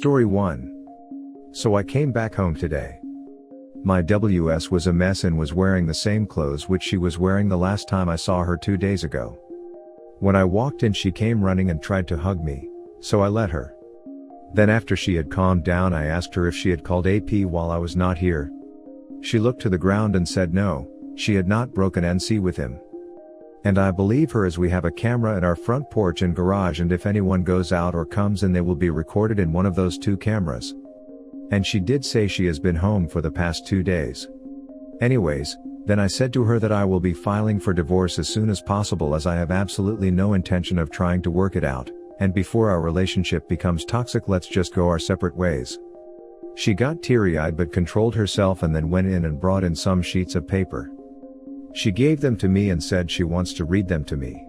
Story 1. So I came back home today. My WS was a mess and was wearing the same clothes which she was wearing the last time I saw her 2 days ago. When I walked in, she came running and tried to hug me, so I let her. Then after she had calmed down, I asked her if she had called AP while I was not here. She looked to the ground and said no, she had not broken NC with him. And I believe her, as we have a camera at our front porch and garage, and if anyone goes out or comes in, they will be recorded in one of those 2 cameras. And she did say she has been home for the past 2 days. Anyways, then I said to her that I will be filing for divorce as soon as possible, as I have absolutely no intention of trying to work it out, and before our relationship becomes toxic, let's just go our separate ways. She got teary-eyed but controlled herself and then went in and brought in some sheets of paper. She gave them to me and said she wants to read them to me.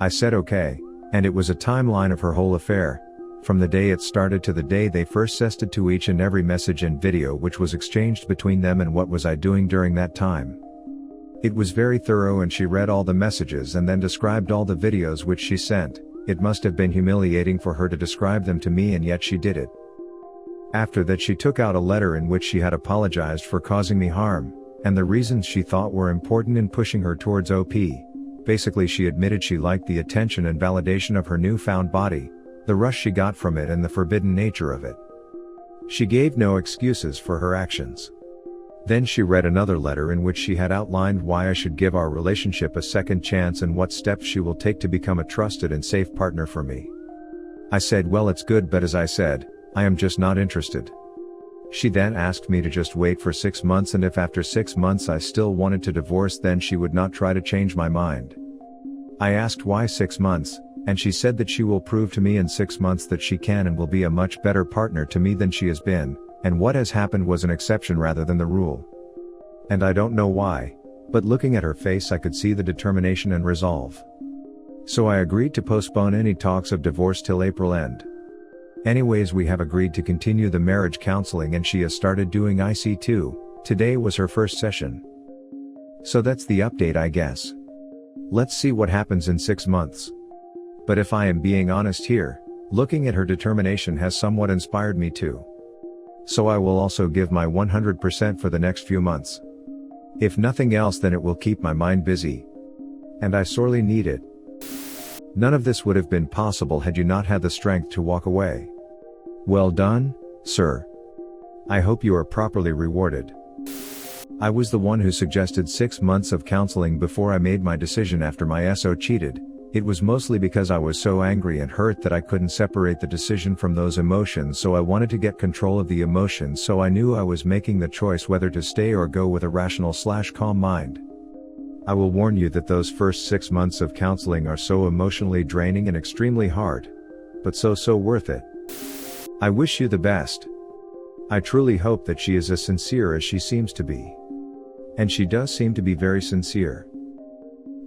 I said okay, and it was a timeline of her whole affair, from the day it started to the day they first sexted, to each and every message and video which was exchanged between them, and what was I doing during that time. It was very thorough, and she read all the messages and then described all the videos which she sent. It must have been humiliating for her to describe them to me, and yet she did it. After that, she took out a letter in which she had apologized for causing me harm, and the reasons she thought were important in pushing her towards OP. Basically, she admitted she liked the attention and validation of her newfound body, the rush she got from it, and the forbidden nature of it. She gave no excuses for her actions. Then she read another letter in which she had outlined why I should give our relationship a second chance and what steps she will take to become a trusted and safe partner for me. I said, well, it's good, but as I said, I am just not interested. She then asked me to just wait for 6 months, and if after 6 months I still wanted to divorce, then she would not try to change my mind. I asked why 6 months, and she said that she will prove to me in 6 months that she can and will be a much better partner to me than she has been, and what has happened was an exception rather than the rule. And I don't know why, but looking at her face I could see the determination and resolve. So I agreed to postpone any talks of divorce till April end. Anyways, we have agreed to continue the marriage counseling, and she has started doing IC too. Today was her first session. So that's the update, I guess. Let's see what happens in 6 months. But if I am being honest here, looking at her determination has somewhat inspired me too. So I will also give my 100% for the next few months. If nothing else, then it will keep my mind busy. And I sorely need it. None of this would have been possible had you not had the strength to walk away. Well done, sir. I hope you are properly rewarded. I was the one who suggested 6 months of counseling before I made my decision after my SO cheated. It was mostly because I was so angry and hurt that I couldn't separate the decision from those emotions, so I wanted to get control of the emotions, so I knew I was making the choice whether to stay or go with a rational/calm mind. I will warn you that those first 6 months of counseling are so emotionally draining and extremely hard. But so worth it. I wish you the best. I truly hope that she is as sincere as she seems to be. And she does seem to be very sincere.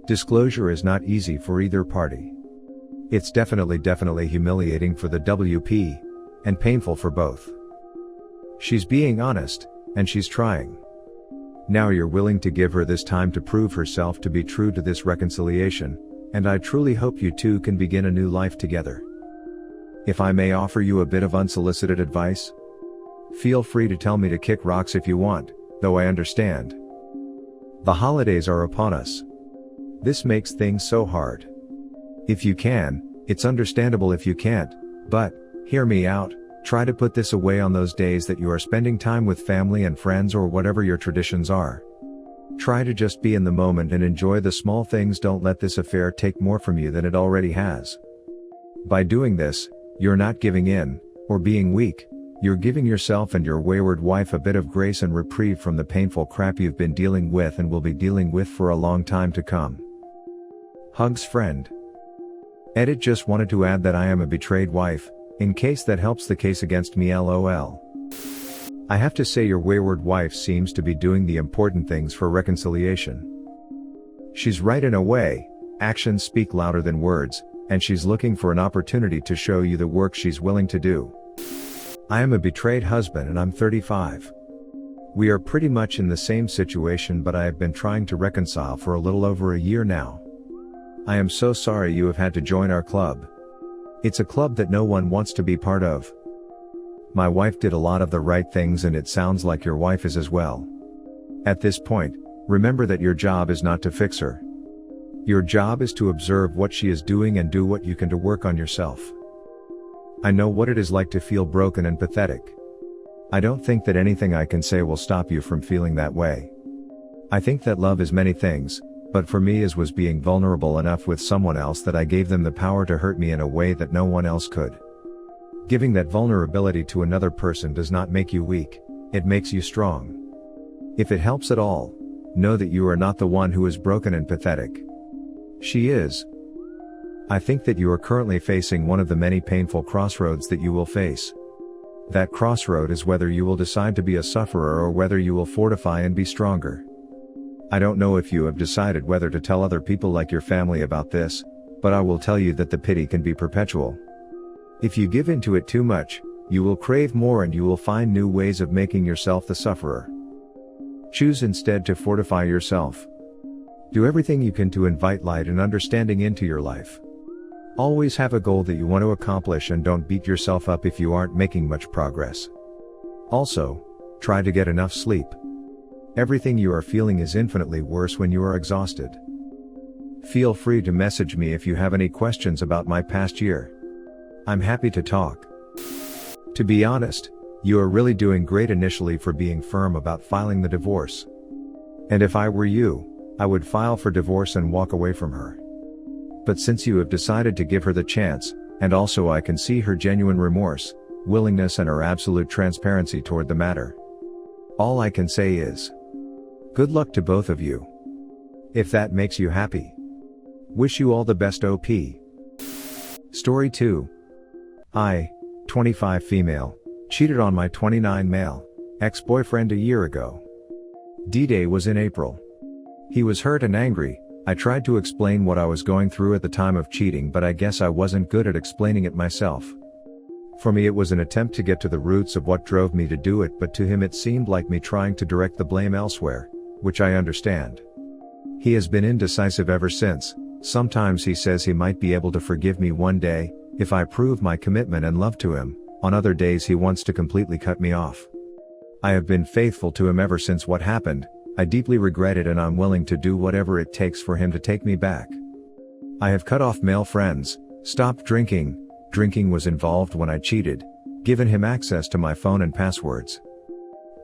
Disclosure is not easy for either party. It's definitely humiliating for the WP, and painful for both. She's being honest, and she's trying. Now you're willing to give her this time to prove herself to be true to this reconciliation, and I truly hope you two can begin a new life together. If I may offer you a bit of unsolicited advice, feel free to tell me to kick rocks if you want, though I understand. The holidays are upon us. This makes things so hard. If you can, it's understandable if you can't, but, hear me out, try to put this away on those days that you are spending time with family and friends or whatever your traditions are. Try to just be in the moment and enjoy the small things. Don't let this affair take more from you than it already has. By doing this, you're not giving in, or being weak, you're giving yourself and your wayward wife a bit of grace and reprieve from the painful crap you've been dealing with and will be dealing with for a long time to come. Hugs, friend. Edit. Just wanted to add that I am a betrayed wife, in case that helps the case against me, lol. I have to say your wayward wife seems to be doing the important things for reconciliation. She's right in a way, actions speak louder than words, and she's looking for an opportunity to show you the work she's willing to do. I am a betrayed husband and I'm 35. We are pretty much in the same situation, but I have been trying to reconcile for a little over a year now. I am so sorry you have had to join our club. It's a club that no one wants to be part of. My wife did a lot of the right things and it sounds like your wife is as well. At this point, remember that your job is not to fix her. Your job is to observe what she is doing and do what you can to work on yourself. I know what it is like to feel broken and pathetic. I don't think that anything I can say will stop you from feeling that way. I think that love is many things, but for me it was being vulnerable enough with someone else that I gave them the power to hurt me in a way that no one else could. Giving that vulnerability to another person does not make you weak, it makes you strong. If it helps at all, know that you are not the one who is broken and pathetic. She is. I think that you are currently facing one of the many painful crossroads that you will face. That crossroad is whether you will decide to be a sufferer or whether you will fortify and be stronger. I don't know if you have decided whether to tell other people like your family about this, but I will tell you that the pity can be perpetual. If you give into it too much, you will crave more and you will find new ways of making yourself the sufferer. Choose instead to fortify yourself. Do everything you can to invite light and understanding into your life. Always have a goal that you want to accomplish and don't beat yourself up if you aren't making much progress. Also, try to get enough sleep. Everything you are feeling is infinitely worse when you are exhausted. Feel free to message me if you have any questions about my past year. I'm happy to talk. To be honest, you are really doing great initially for being firm about filing the divorce. And if I were you, I would file for divorce and walk away from her. But since you have decided to give her the chance, and also I can see her genuine remorse, willingness and her absolute transparency toward the matter. All I can say is, good luck to both of you. If that makes you happy. Wish you all the best OP. Story 2. I, 25 female, cheated on my 29 male ex-boyfriend a year ago. D-Day was in April. He was hurt and angry. I tried to explain what I was going through at the time of cheating, but I guess I wasn't good at explaining it myself. For me it was an attempt to get to the roots of what drove me to do it, but to him it seemed like me trying to direct the blame elsewhere, which I understand. He has been indecisive ever since. Sometimes he says he might be able to forgive me one day, if I prove my commitment and love to him. On other days he wants to completely cut me off. I have been faithful to him ever since what happened. I deeply regret it and I'm willing to do whatever it takes for him to take me back. I have cut off male friends, stopped drinking was involved when I cheated, given him access to my phone and passwords.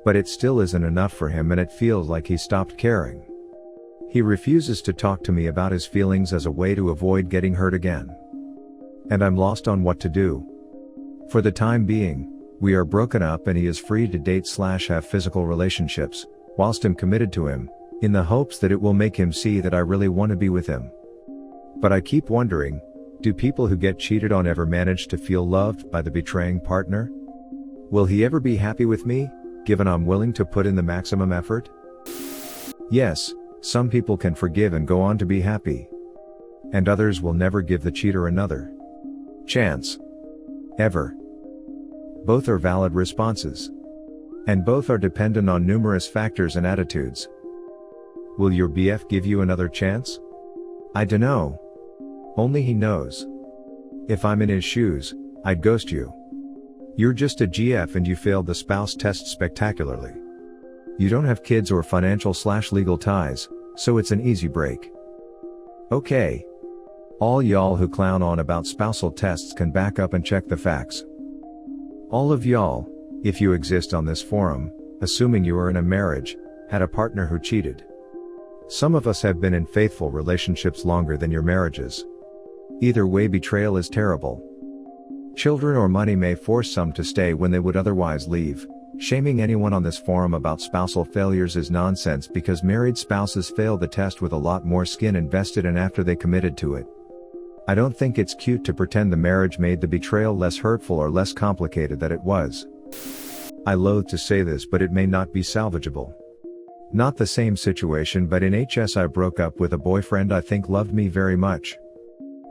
But it still isn't enough for him and it feels like he stopped caring. He refuses to talk to me about his feelings as a way to avoid getting hurt again. And I'm lost on what to do. For the time being, we are broken up and he is free to date/have physical relationships, whilst I'm committed to him, in the hopes that it will make him see that I really want to be with him. But I keep wondering, do people who get cheated on ever manage to feel loved by the betraying partner? Will he ever be happy with me, given I'm willing to put in the maximum effort? Yes, some people can forgive and go on to be happy. And others will never give the cheater another chance. Ever. Both are valid responses. And both are dependent on numerous factors and attitudes. Will your BF give you another chance? I dunno. Only he knows. If I'm in his shoes, I'd ghost you. You're just a GF and you failed the spouse test spectacularly. You don't have kids or financial/legal ties, so it's an easy break. Okay. All y'all who clown on about spousal tests can back up and check the facts. All of y'all, if you exist on this forum, assuming you are in a marriage, had a partner who cheated. Some of us have been in faithful relationships longer than your marriages. Either way, betrayal is terrible. Children or money may force some to stay when they would otherwise leave. Shaming anyone on this forum about spousal failures is nonsense because married spouses fail the test with a lot more skin invested and after they committed to it. I don't think it's cute to pretend the marriage made the betrayal less hurtful or less complicated than it was. I loathe to say this, but it may not be salvageable. Not the same situation, but in HS I broke up with a boyfriend I think loved me very much.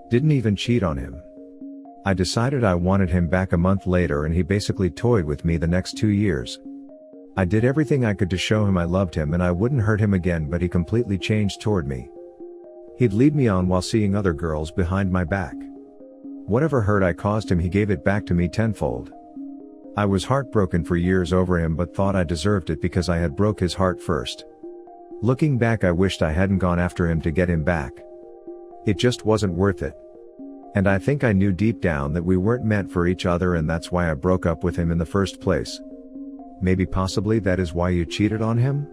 Didn't even cheat on him. I decided I wanted him back a month later and he basically toyed with me the next 2 years. I did everything I could to show him I loved him and I wouldn't hurt him again, but he completely changed toward me. He'd lead me on while seeing other girls behind my back. Whatever hurt I caused him, he gave it back to me tenfold. I was heartbroken for years over him but thought I deserved it because I had broke his heart first. Looking back, I wished I hadn't gone after him to get him back. It just wasn't worth it. And I think I knew deep down that we weren't meant for each other, and that's why I broke up with him in the first place. Maybe possibly that is why you cheated on him?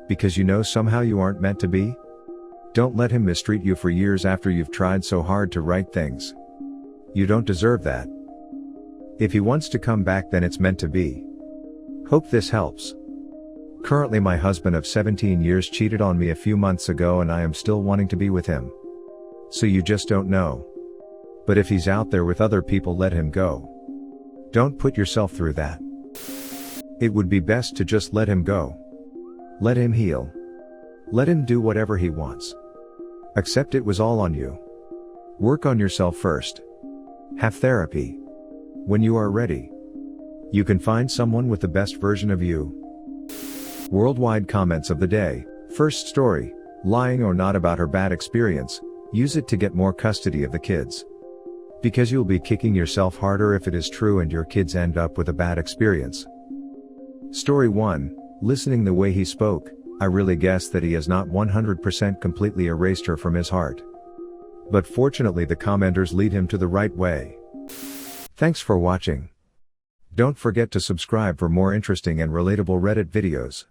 Because you know somehow you aren't meant to be? Don't let him mistreat you for years after you've tried so hard to right things. You don't deserve that. If he wants to come back, then it's meant to be. Hope this helps. Currently, my husband of 17 years cheated on me a few months ago, and I am still wanting to be with him. So you just don't know. But if he's out there with other people, let him go. Don't put yourself through that. It would be best to just let him go. Let him heal. Let him do whatever he wants. Accept it was all on you. Work on yourself first. Have therapy. When you are ready, you can find someone with the best version of you. Worldwide comments of the day. First story, lying or not about her bad experience, use it to get more custody of the kids. Because you'll be kicking yourself harder if it is true and your kids end up with a bad experience. Story 1, listening the way he spoke, I really guess that he has not 100% completely erased her from his heart. But fortunately the commenters lead him to the right way. Thanks for watching. Don't forget to subscribe for more interesting and relatable Reddit videos.